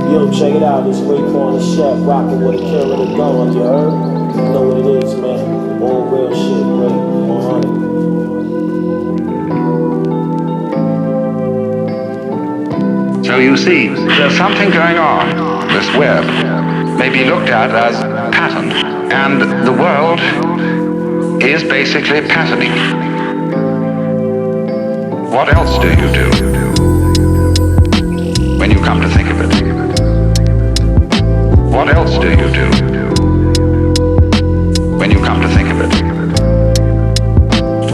Yo, check it out, it's Raekwon the Chef, rockin' with Akira The Don, you heard? You know what it is, man. All real shit, Ray, 100. So you see, there's something going on. This web may be looked at as pattern, and the world is basically patterning. What else do you do when you come to think of it? What else do you do when you come to think of it?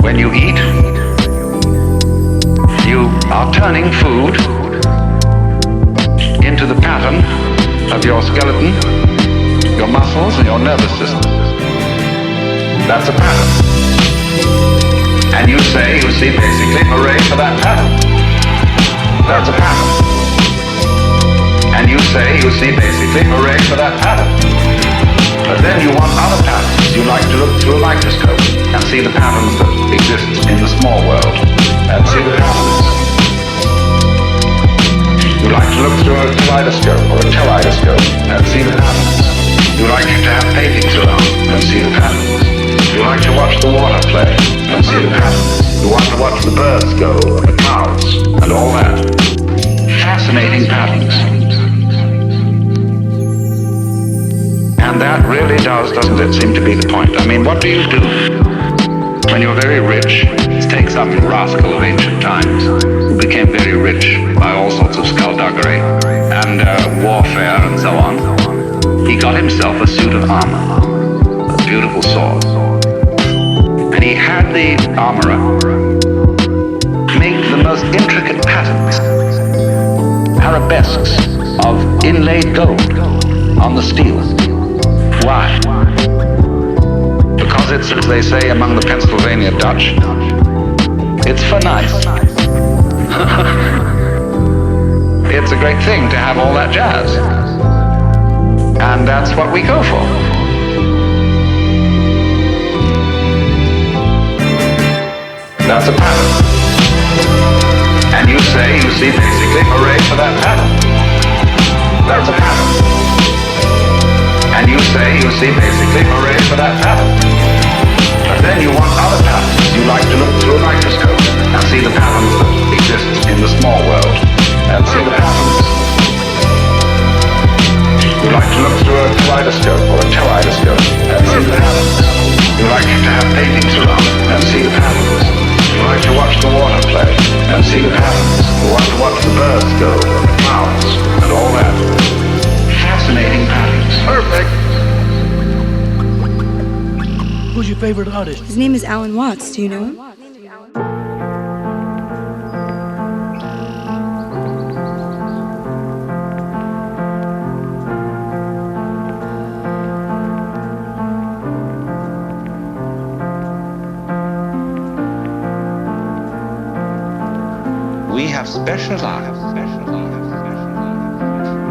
When you eat, you are turning food into the pattern of your skeleton, your muscles, and your nervous system. That's a pattern. And you say, you see basically hooray for that pattern. That's a pattern. And you say, you see basically hooray for that pattern. But then you want other patterns. You like to look through a microscope and see the patterns that exist in the small world and see the patterns. You like to look through a kaleidoscope or a teleidoscope and see the patterns. You like to have paintings around and see the patterns. You like to watch the water play and see the patterns. You want to watch the birds go and the clouds and all that. Fascinating patterns. And that really doesn't it seem to be the point? I mean, what do you do when you're very rich? Let's take some rascal of ancient times who became very rich by all sorts of skullduggery and warfare and so on. He got himself a suit of armor, a beautiful sword. And he had the armorer make the most intricate patterns, arabesques of inlaid gold on the steel. Why? Because it's, as they say among the Pennsylvania Dutch, it's for nice. It's a great thing to have all that jazz. And that's what we go for. That's a pattern. And you say, you see basically hooray for that pattern. That's a pattern. And you say, you see basically hooray for that pattern. But then you want other patterns. You like to look through a microscope and see the patterns that exist in the small world and see the patterns. You like to look through a kaleidoscope or a teleidoscope and see the patterns. You like to have paintings around and see the patterns. You like to watch the water play and see the patterns. You want to watch the birds go and the clouds and all that. Fascinating patterns. Perfect. Who's your favorite artist? His name is Alan Watts. Do you know him? We have specialized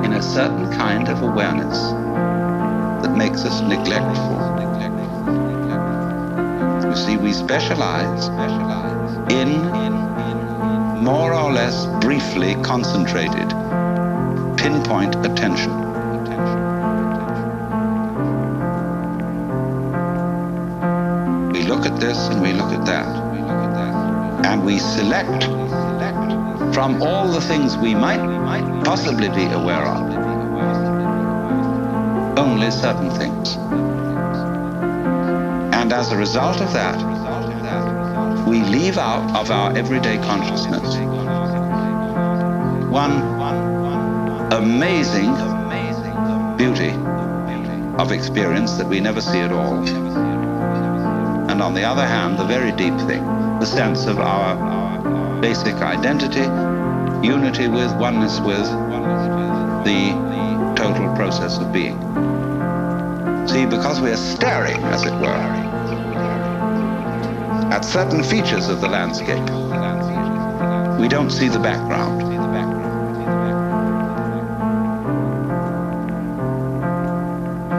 in a certain kind of awareness that makes us neglectful. You see, we specialize in more or less briefly concentrated, pinpoint attention. We look at this and we look at that, and we select from all the things we might possibly be aware of, only certain things. And as a result of that, we leave out of our everyday consciousness one amazing beauty of experience that we never see at all. And on the other hand, the very deep thing, the sense of our basic identity, unity with, oneness with the total process of being. See, because we are staring, as it were, at certain features of the landscape, we don't see the background.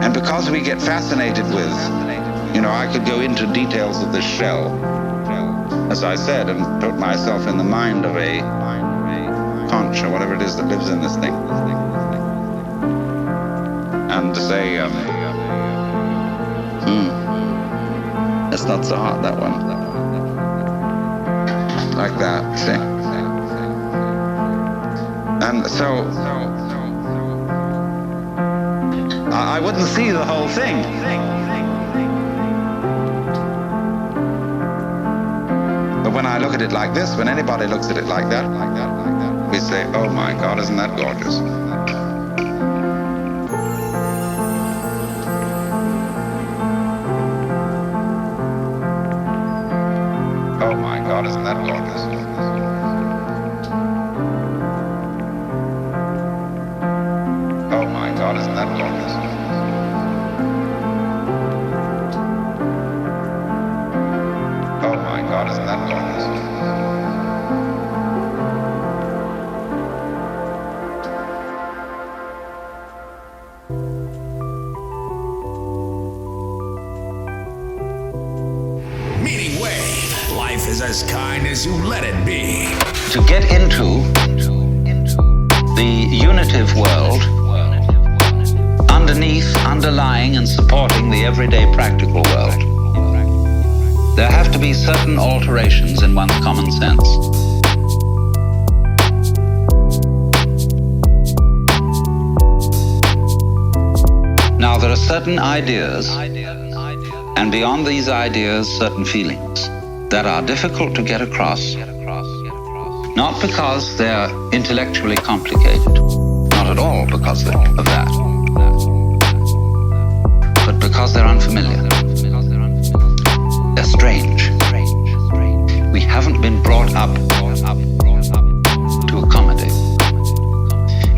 And because we get fascinated with, I could go into details of this shell, as I said, and put myself in the mind of a conch or whatever it is that lives in this thing. and say, it's not so hot, that one. Like that, see? And so I wouldn't see the whole thing. But when I look at it like this, when anybody looks at it like that, we say, oh my God, isn't that gorgeous? Oh my God, isn't that gorgeous? Oh my God, isn't that gorgeous? Oh my God, isn't that gorgeous? MEANINGWAVE. Life is as kind as you let it be. To get into the unitive world, underneath, underlying, and supporting the everyday practical world, there have to be certain alterations in one's common sense. Now, there are certain ideas, and beyond these ideas, certain feelings that are difficult to get across, not because they're intellectually complicated, not at all because of that, but because they're unfamiliar. They're strange. We haven't been brought up to accommodate.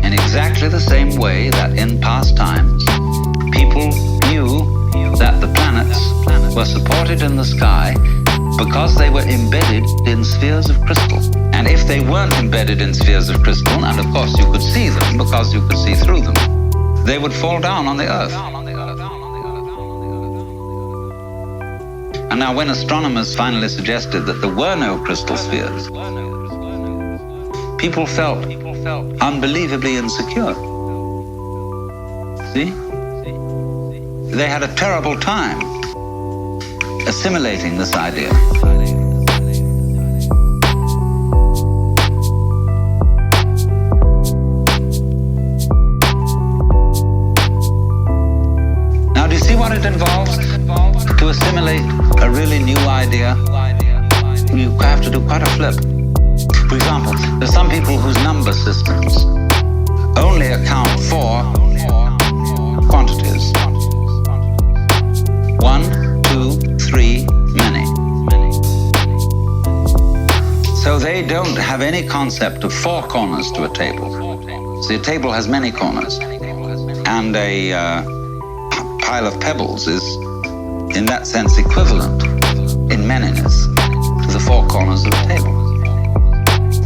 In exactly the same way that in past times, people knew that the planets were supported in the sky because they were embedded in spheres of crystal. And if they weren't embedded in spheres of crystal, and of course you could see them because you could see through them, they would fall down on the earth. And now when astronomers finally suggested that there were no crystal spheres, people felt unbelievably insecure. See? They had a terrible time assimilating this idea. Now, do you see what it involves? To assimilate a really new idea, you have to do quite a flip. For example, there's some people whose number systems only account for quantities. 1, 2, 3, many. So they don't have any concept of 4 corners to a table. See, a table has many corners, and a pile of pebbles is, in that sense, equivalent in manyness to the 4 corners of a table.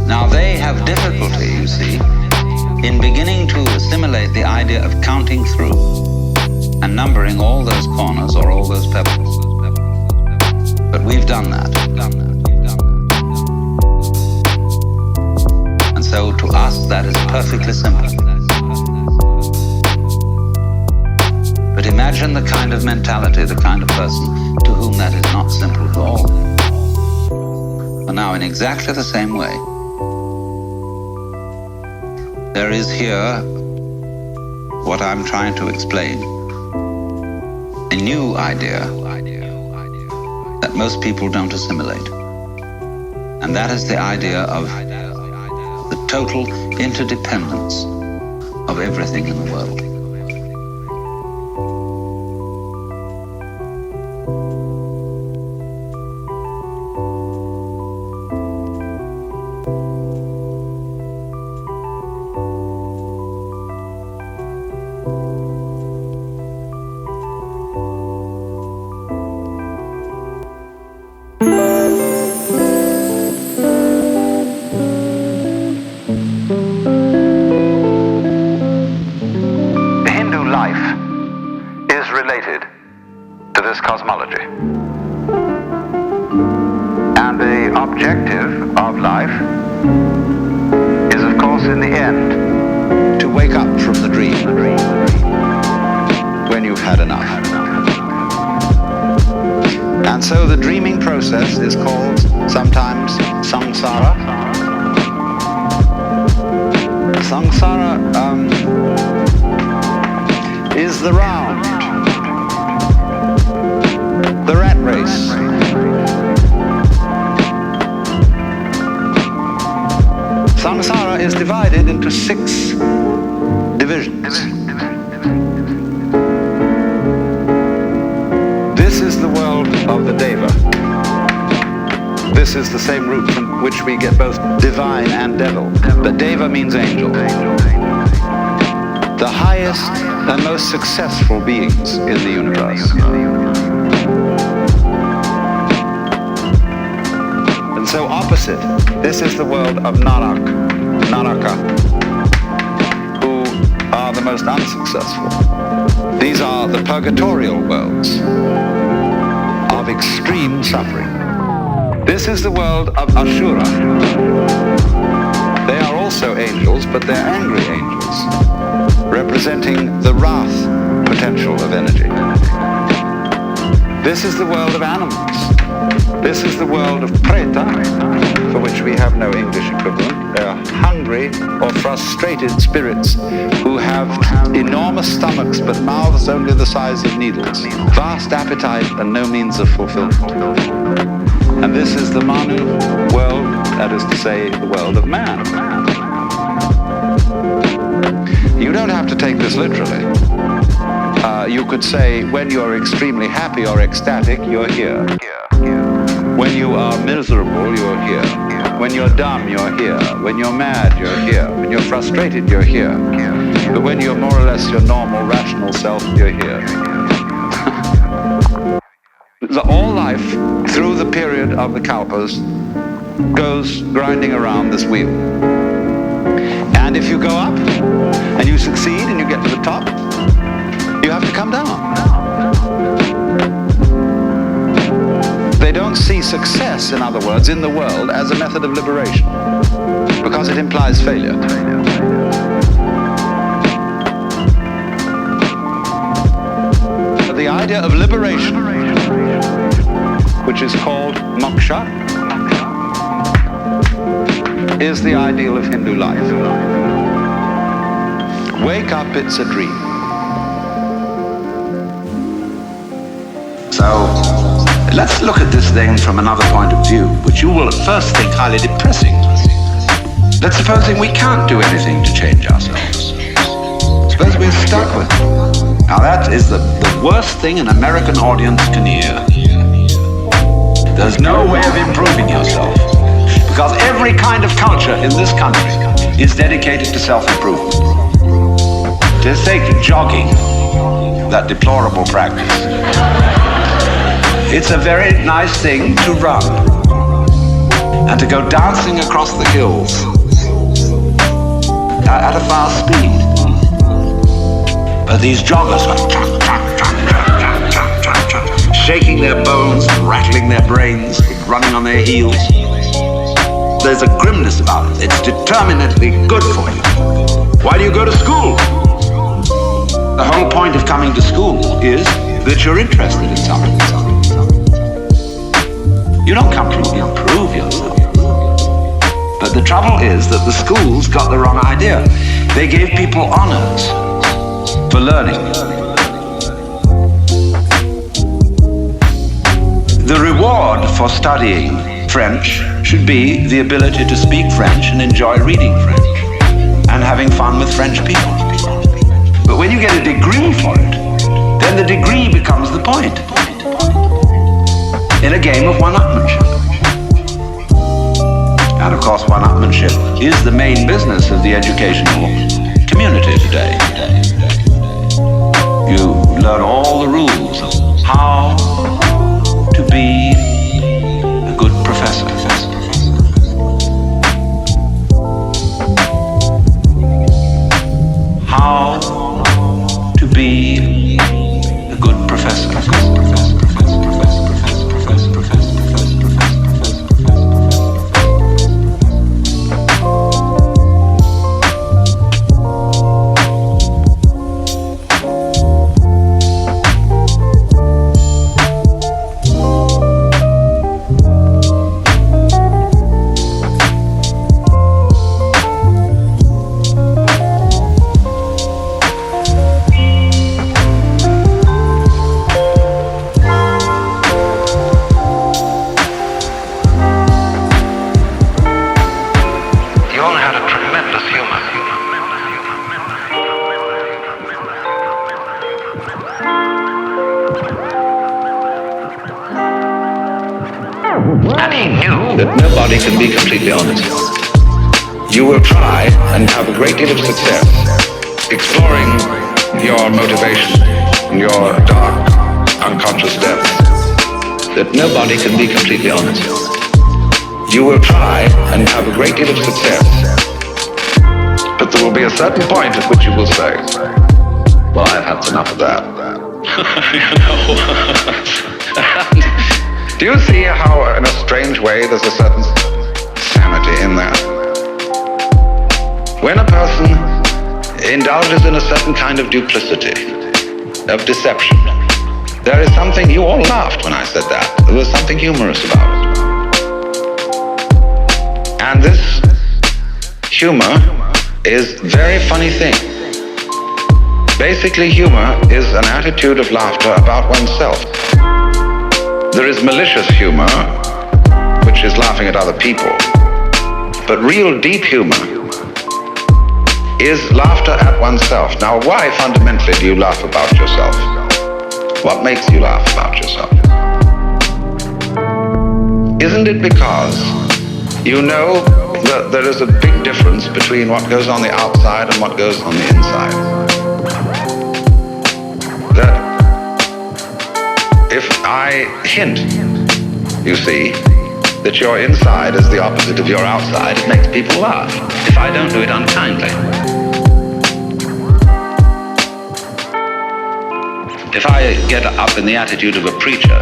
Now they have difficulty, you see, in beginning to assimilate the idea of counting through and numbering all those corners or all those pebbles. But we've done that. And so to us that is perfectly simple. But imagine the kind of mentality, the kind of person to whom that is not simple at all. And now in exactly the same way, there is here what I'm trying to explain. A new idea that most people don't assimilate. And that is the idea of the total interdependence of everything in the world. when you've had enough. And so the dreaming process is called sometimes samsara. Samsara is the round, the rat race. Samsara is divided into 6 divisions. This is the world of the Deva. This is the same root from which we get both divine and devil. But Deva means angel. The highest and most successful beings in the universe. And so opposite, this is the world of Naraka, who are the most unsuccessful. These are the purgatorial worlds of extreme suffering. This is the world of Ashura. They are also angels, but they're angry angels, representing the wrath potential of energy. This is the world of animals. This is the world of Preta, for which we have no English equivalent. They are hungry or frustrated spirits who have enormous stomachs but mouths only the size of needles, vast appetite and no means of fulfillment. And this is the Manu world, that is to say, the world of man. You don't have to take this literally. You could say, when you're extremely happy or ecstatic, you're here. When you are miserable, you're here. When you're dumb, you're here. When you're mad, you're here. When you're frustrated, you're here. But when you're more or less your normal, rational self, you're here. All life, through the period of the kalpas, goes grinding around this wheel. And if you go up, and you succeed, and you get to the top, you have to come down. They don't see success, in other words, in the world as a method of liberation, because it implies failure. But the idea of liberation, which is called moksha, is the ideal of Hindu life. Wake up, it's a dream. So, let's look at this thing from another point of view, which you will at first think highly depressing. Let's supposing we can't do anything to change ourselves. Suppose we're stuck with it. Now that is the worst thing an American audience can hear. There's no way of improving yourself, because every kind of culture in this country is dedicated to self-improvement. Just take jogging, that deplorable practice. It's a very nice thing to run and to go dancing across the hills at a fast speed. But these joggers are shaking their bones, rattling their brains, running on their heels. There's a grimness about it. It's determinedly good for you. Why do you go to school? The whole point of coming to school is that you're interested in something. You don't come to improve yourself. But the trouble is that the schools got the wrong idea. They gave people honors for learning. The reward for studying French should be the ability to speak French and enjoy reading French and having fun with French people. But when you get a degree for it, then the degree becomes the point in a game of one-upmanship. And of course, one-upmanship is the main business of the educational community today. You learn all the rules of how to be a good professor. How to be a good professor. that nobody can be completely honest. You will try and have a great deal of success exploring your motivation, your dark, unconscious depths, that nobody can be completely honest. You will try and have a great deal of success, but there will be a certain point at which you will say, well, I've had enough of that. Do you see how, in a strange way, there's a certain sanity in that? When a person indulges in a certain kind of duplicity, of deception, there is something, you all laughed when I said that, there was something humorous about it. And this humor is a very funny thing. Basically, humor is an attitude of laughter about oneself. There is malicious humor, which is laughing at other people. But real deep humor is laughter at oneself. Now, why fundamentally do you laugh about yourself? What makes you laugh about yourself? Isn't it because you know that there is a big difference between what goes on the outside and what goes on the inside? That if I hint, you see, that your inside is the opposite of your outside, it makes people laugh. If I don't do it unkindly. If I get up in the attitude of a preacher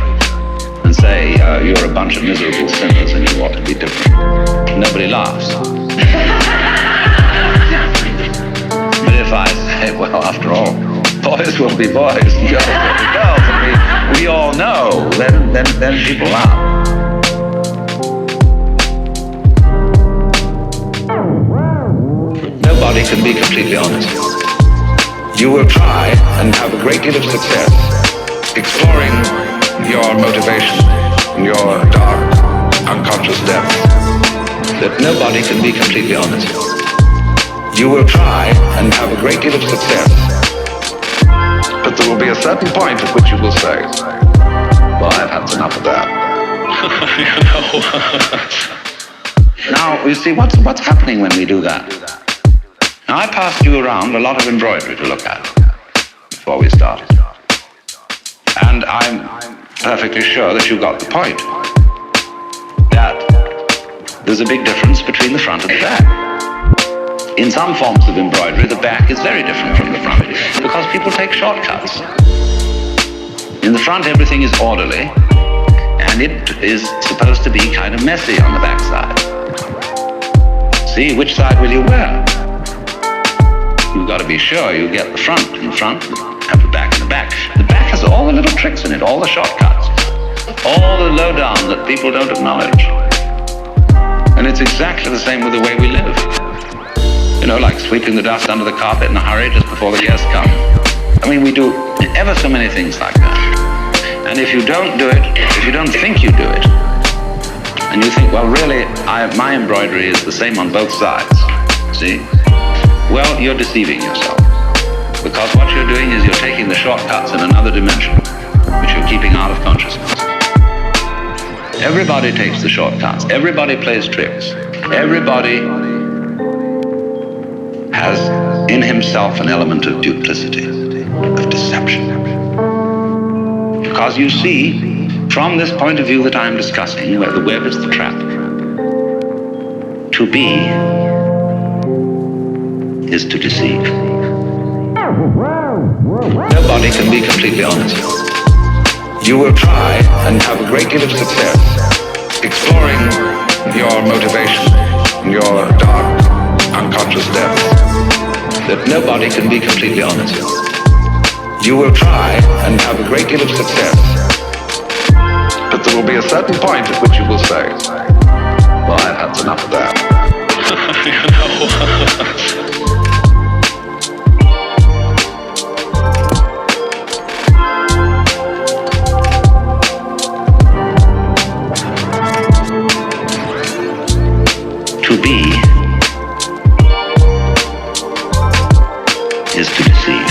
and say, you're a bunch of miserable sinners and you ought to be different, nobody laughs. But if I say, well, after all, boys will be boys and girls will be girls, and we all know, then people laugh. Nobody can be completely honest. You will try and have a great deal of success exploring your motivation, your dark, unconscious depths, that nobody can be completely honest. You will try and have a great deal of success, but there will be a certain point at which you will say, well, I've had enough of that. Now, you see, what's happening when we do that? Now, I passed you around a lot of embroidery to look at before we started. And I'm perfectly sure that you got the point. That there's a big difference between the front and the back. In some forms of embroidery, the back is very different from the front because people take shortcuts. In the front, everything is orderly, and it is supposed to be kind of messy on the back side. See, which side will you wear? You've got to be sure you get the front in the front, have the back in the back. The back has all the little tricks in it, all the shortcuts, all the lowdown that people don't acknowledge. And it's exactly the same with the way we live. You know, like sweeping the dust under the carpet in a hurry just before the guests come. I mean, we do ever so many things like that. And if you don't do it, if you don't think you do it, and you think, well, really, my embroidery is the same on both sides, see? Well, you're deceiving yourself. Because what you're doing is you're taking the shortcuts in another dimension, which you're keeping out of consciousness. Everybody takes the shortcuts. Everybody plays tricks. Everybody has in himself an element of duplicity, of deception. Because you see, from this point of view that I'm discussing, where the web is the trap, to be is to deceive. Nobody can be completely honest. You will try and have a great deal of success exploring your motivation, your dark, unconscious depths, that nobody can be completely honest. You will try and have a great deal of success, but there will be a certain point at which you will say, well, I've had enough of that. To be is to deceive.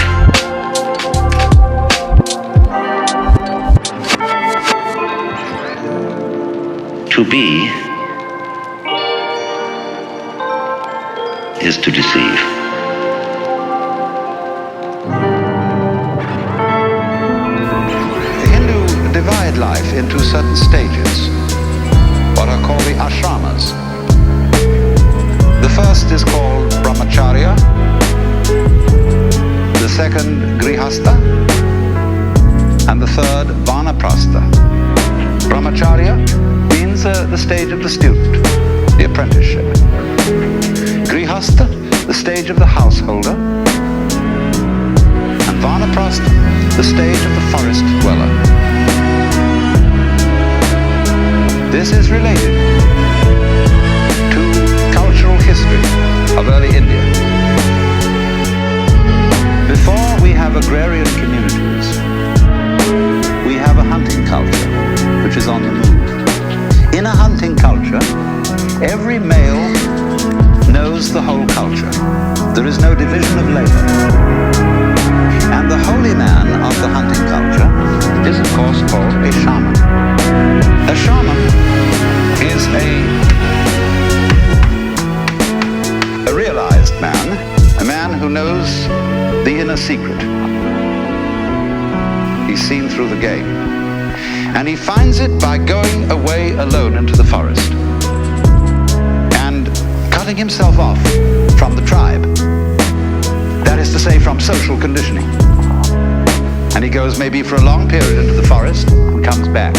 To be is to deceive. The Hindu divide life into certain stages, what are called the ashramas. The first is called brahmacharya, the second grihastha, and the third vanaprastha. Brahmacharya means the stage of the student, the apprenticeship. Grihastha, the stage of the householder. And vanaprastha, the stage of the forest dweller. This is related to cultural history of early India. Before we have agrarian communities, we have a hunting culture, which is on the move. In a hunting culture, every male knows the whole culture. There is no division of labor. And the holy man of the hunting culture is, of course, called a shaman. A shaman is a realized man, a man who knows the inner secret. He's seen through the game. And he finds it by going away alone into the forest and cutting himself off from the tribe. That is to say, from social conditioning. And he goes maybe for a long period into the forest and comes back.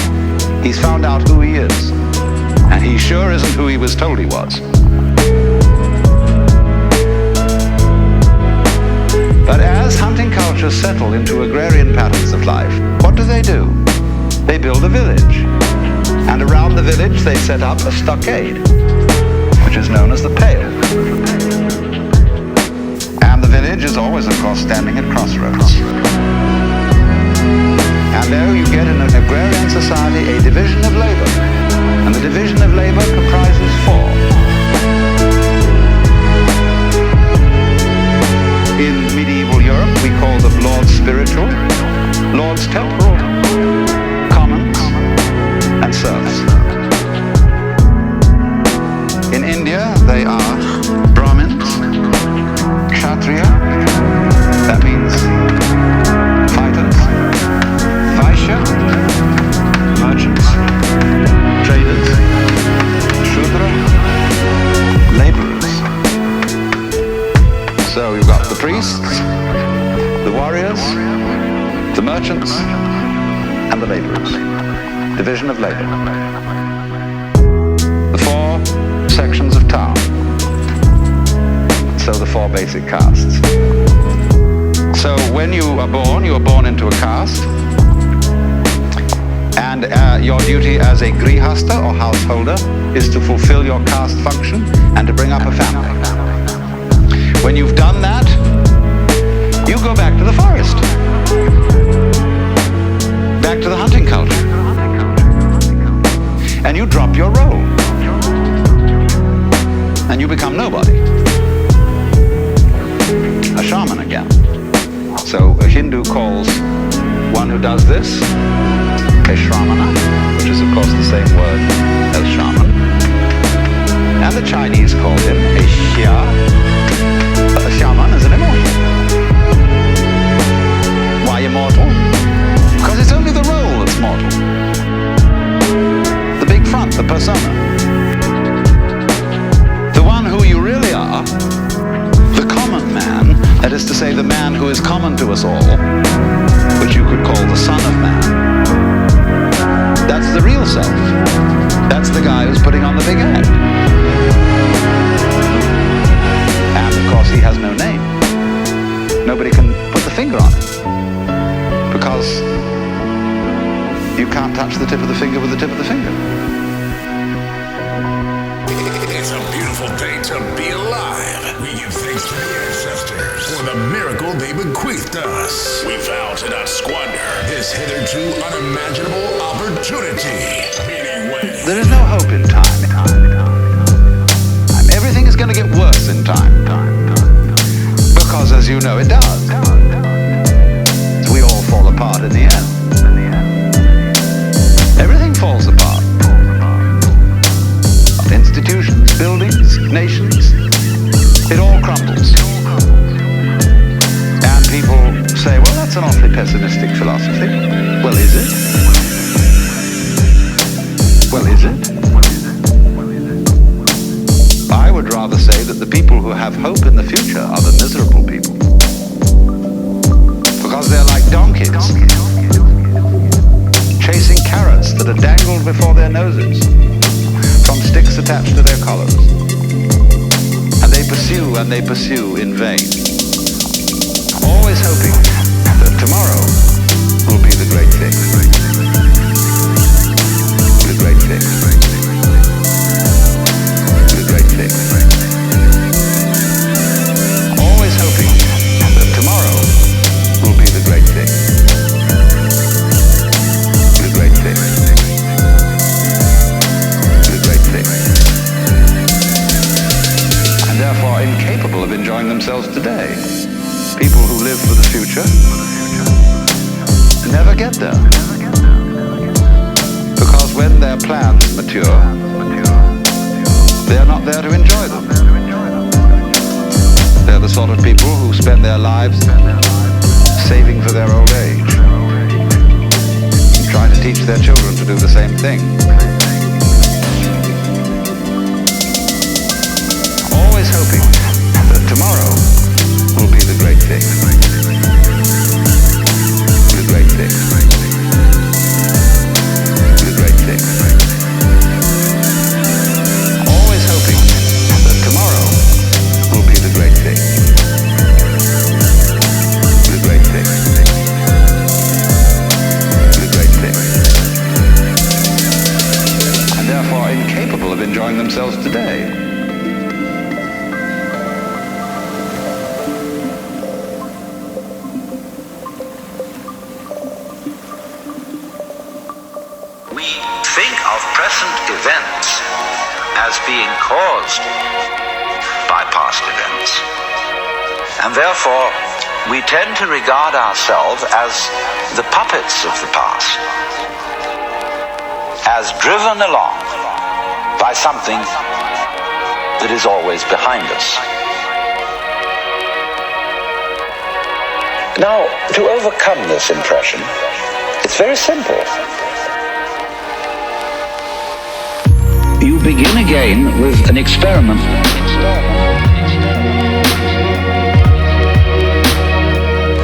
He's found out who he is. And he sure isn't who he was told he was. But as hunting cultures settle into agrarian patterns of life, what do? They build a village. And around the village they set up a stockade, which is known as the pale. And the village is always, of course, standing at crossroads. And there you get in an agrarian society a division of labor. And the division of labor comprises four. In medieval Europe, we call them lords spiritual, lords temporal, commons, and serfs. In India, they are Brahmins, Kshatriya, that means fighters, Vaishya, merchants, traders, Shudra, laborers. So you've got the priests, the warriors, the merchants, and the laborers. Division of labor. The four sections of town. So the four basic castes. So when you are born into a caste, and your duty as a grihastha or householder is to fulfill your caste function and to bring up a family. When you've done that, you go back to the forest, back to the hunting culture, and you drop your role, and you become nobody. A shaman again. So a Hindu calls one who does this a shramana, which is of course the same word as shaman. And the Chinese call him a xia. A shaman is an immortal. Why immortal? Because it's only the role that's mortal. The big front, the persona. The one who you really are, the common man, that is to say the man who is common to us all, which you could call the son of man. That's the real self. That's the guy who's putting on the big act. And of course he has no name. Nobody can put the finger on it. Because you can't touch the tip of the finger with the tip of the finger. It's a beautiful day to be alive. We give thanks to the ancestors for the miracle they bequeathed us. We vow to not squander this hitherto unimaginable opportunity. MEANINGWAVE. There is no hope in time. Everything is going to get worse in time. Because as you know, it does. We all fall apart in the end. Everything falls apart. Institutions, buildings, nations, it all That's an awfully pessimistic philosophy. Well, is it? Well, is it? I would rather say that the people who have hope in the future are the miserable people. Because they're like donkeys, chasing carrots that are dangled before their noses from sticks attached to their collars. And they pursue in vain, always hoping that tomorrow will be the great thing. The great thing. The great thing. Always hoping that tomorrow will be the great thing. The great thing. The great thing. And therefore incapable of enjoying themselves today. People who live for the future never get there. Because when their plans mature, they're not there to enjoy them. They're the sort of people who spend their lives saving for their old age, and trying to teach their children to do the same thing. Always hoping that tomorrow will be the great thing. The great thing. The great thing. Always hoping that tomorrow will be the great thing. The great thing. The great thing. And therefore incapable of enjoying themselves today. Events as being caused by past events. And therefore, we tend to regard ourselves as the puppets of the past, as driven along by something that is always behind us. Now, to overcome this impression, it's very simple. You begin again with an experiment.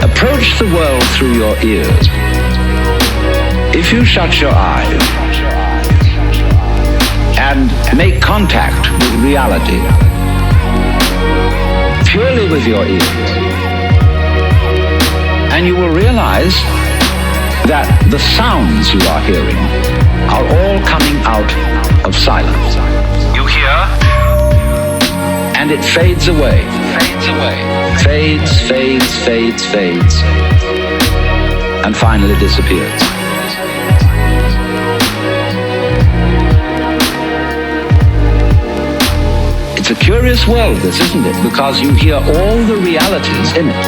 Approach the world through your ears. If you shut your eyes and make contact with reality purely with your ears, and you will realize that the sounds you are hearing are all coming out of silence. You hear, and it fades away. Fades, and finally disappears. It's a curious world, this, isn't it? Because you hear all the realities in it.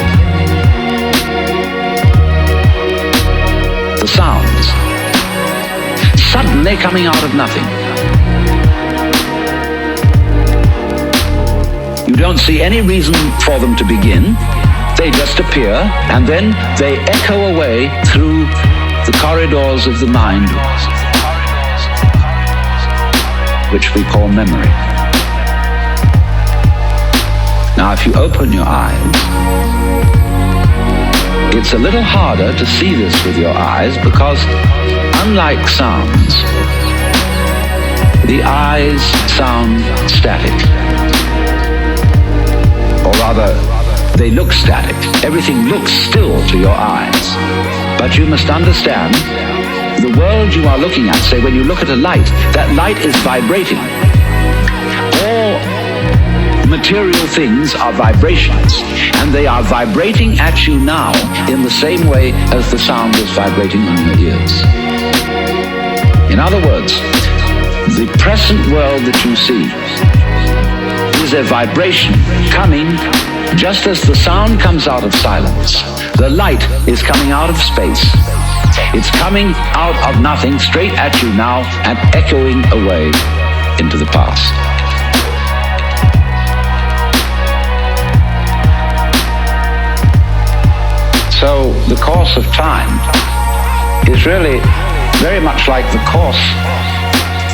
The sounds, suddenly coming out of nothing. You don't see any reason for them to begin. They just appear, and then they echo away through the corridors of the mind, which we call memory. Now, if you open your eyes, it's a little harder to see this with your eyes because, unlike sounds, the eyes sound static. Or rather, they look static. Everything looks still to your eyes. But you must understand, the world you are looking at, say when you look at a light, that light is vibrating. All material things are vibrations, and they are vibrating at you now in the same way as the sound is vibrating on your ears. In other words, the present world that you see is a vibration coming just as the sound comes out of silence. The light is coming out of space. It's coming out of nothing straight at you now and echoing away into the past. So the course of time is really very much like the course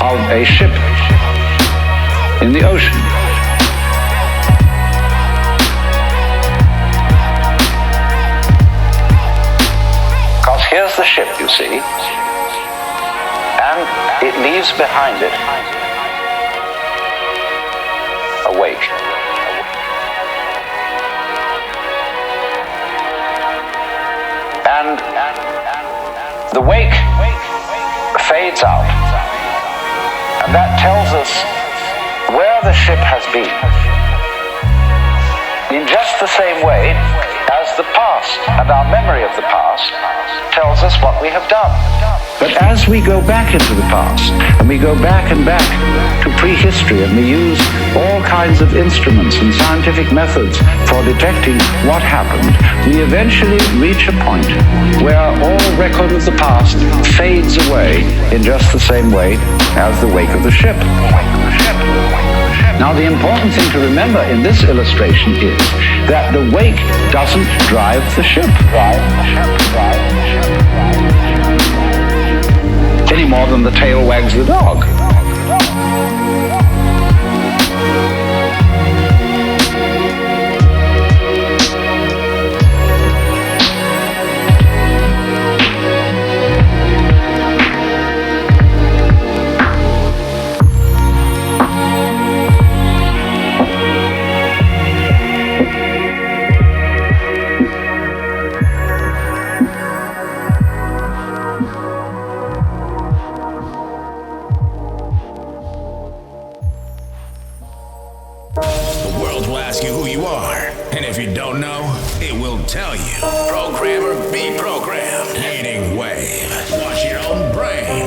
of a ship in the ocean. Because here's the ship, you see, and it leaves behind it a wake. And the wake fades out, and that tells us where the ship has been, in just the same way as the past and our memory of the past tells us what we have done. But as we go back into the past, and we go back and back to prehistory, and we use all kinds of instruments and scientific methods for detecting what happened, we eventually reach a point where all record of the past fades away in just the same way as the wake of the ship. Now, the important thing to remember in this illustration is that the wake doesn't drive the ship. Any more than the tail wags the dog. Tell you, programmer be programmed. Meaningwave. Watch your own brain.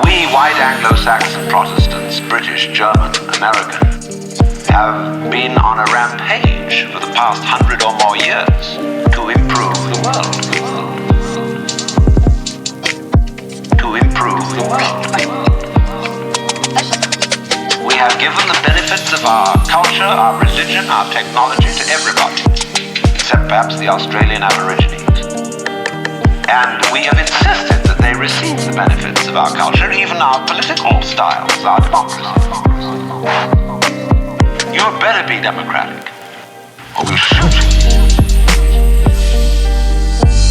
We white Anglo-Saxon Protestants, British, German, American, have been on a rampage for the past 100 or more years to improve the world. To improve the world. We have given the benefits of our culture, our religion, our technology to everybody, except perhaps the Australian Aborigines. And we have insisted that they receive the benefits of our culture, even our political styles, our democracy. You had better be democratic, or we shoot you.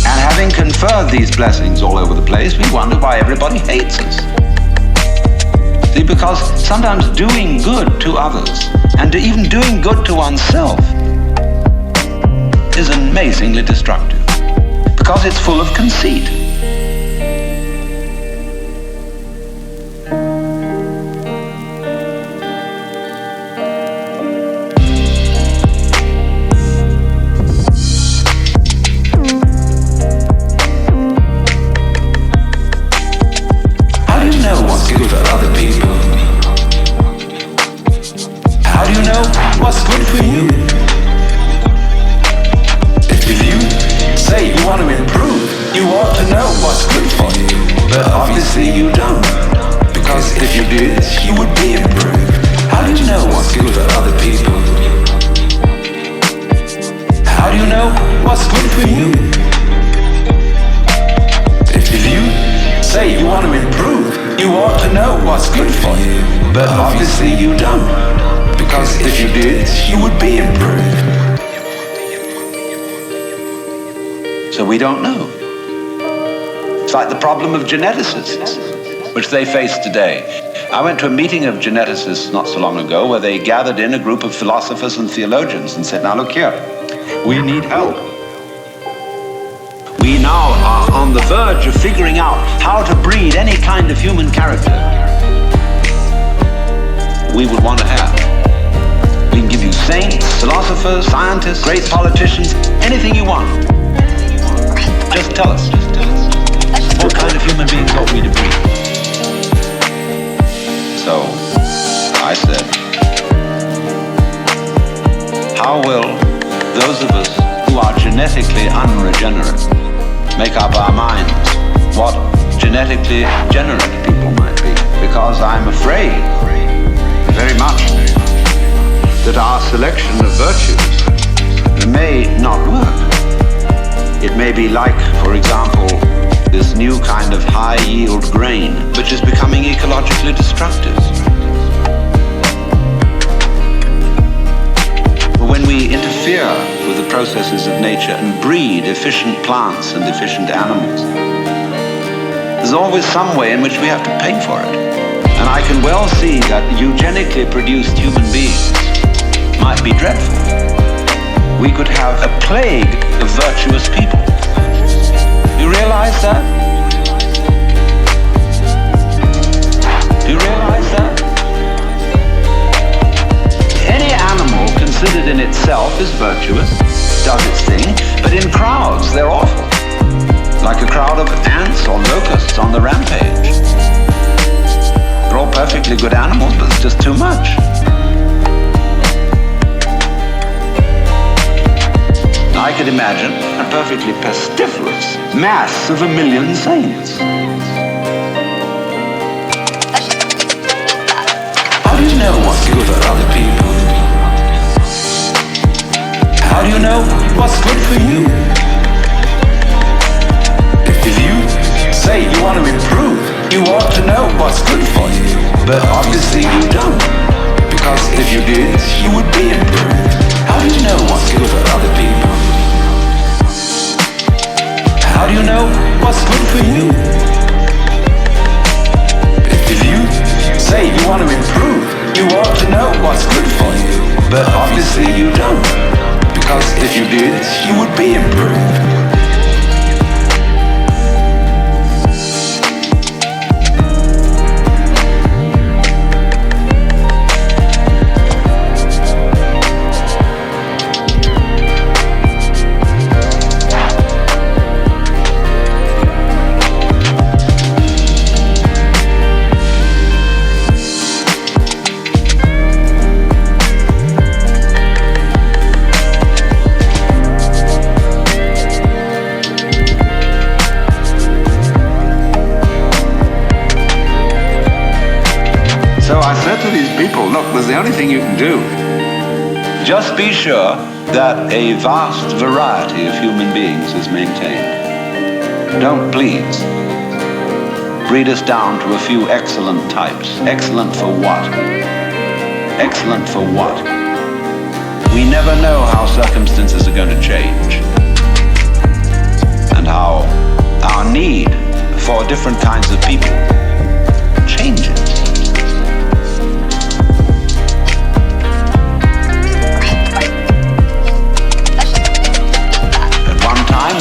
And having conferred these blessings all over the place, we wonder why everybody hates us. See, because sometimes doing good to others, and even doing good to oneself, is amazingly destructive, because it's full of conceit. What's good for you? If you say you want to improve, you ought to know what's good for you. But obviously you don't, because if you did, you would be improved. How do you know what's good for other people? How do you know what's good for you? If you say you want to improve, you ought to know what's good for you. But obviously you don't, because if you did, you would be improved. So we don't know. It's like the problem of geneticists, which they face today. I went to a meeting of geneticists not so long ago where they gathered in a group of philosophers and theologians and said, now look here, we need help. We now are on the verge of figuring out how to breed any kind of human character we would want to have. We can give you saints, philosophers, scientists, great politicians, anything you want. Just tell us. What kind of human beings ought we to be? So, I said, how will those of us who are genetically unregenerate make up our minds what genetically generate people might be? Because because I'm afraid, very much, that our selection of virtues may not work. It may be like, for example, this new kind of high-yield grain, which is becoming ecologically destructive. When we interfere with the processes of nature and breed efficient plants and efficient animals, there's always some way in which we have to pay for it. And I can well see that eugenically produced human beings might be dreadful. We could have a plague of virtuous people. You realize that? Do you realize that? Any animal considered in itself is virtuous, does its thing, but in crowds they're awful. Like a crowd of ants or locusts on the rampage. They're all perfectly good animals, but it's just too much. I could imagine a perfectly pestiferous mass of 1 million saints. How do you know what's good for other people? How do you know what's good for you? If you say you want to improve, you ought to know what's good for you. But obviously you don't. Because if you did, you would be improved. How do you know what's good for other people? How do you know what's good for you? If you say you want to improve, you ought to know what's good for you. But obviously you don't. Because if you did, you would be improved. Look, there's the only thing you can do. Just be sure that a vast variety of human beings is maintained. Don't please breed us down to a few excellent types. Excellent for what? Excellent for what? We never know how circumstances are going to change and how our need for different kinds of people changes.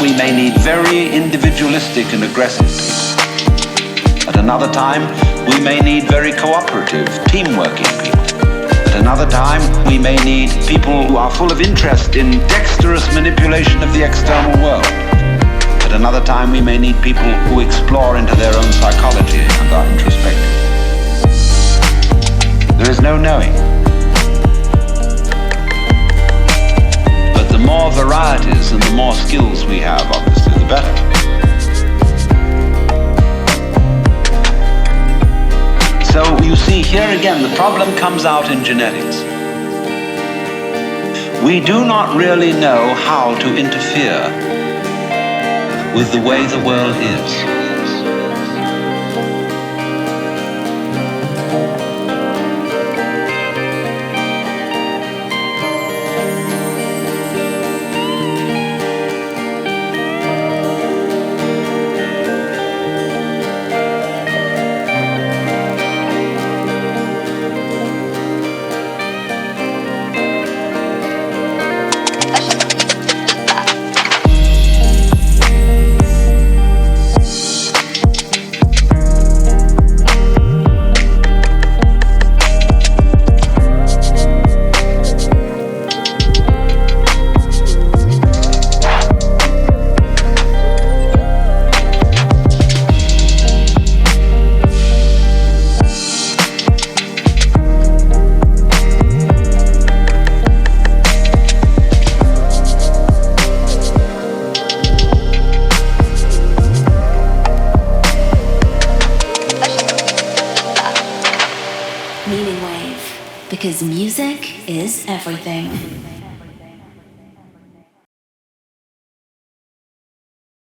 We may need very individualistic and aggressive people. At another time, we may need very cooperative, team-working people. At another time, we may need people who are full of interest in dexterous manipulation of the external world. At another time, we may need people who explore into their own psychology and are introspective. There is no knowing. The more varieties and the more skills we have, obviously, the better. So you see, here again, the problem comes out in genetics. We do not really know how to interfere with the way the world is. Because music is everything.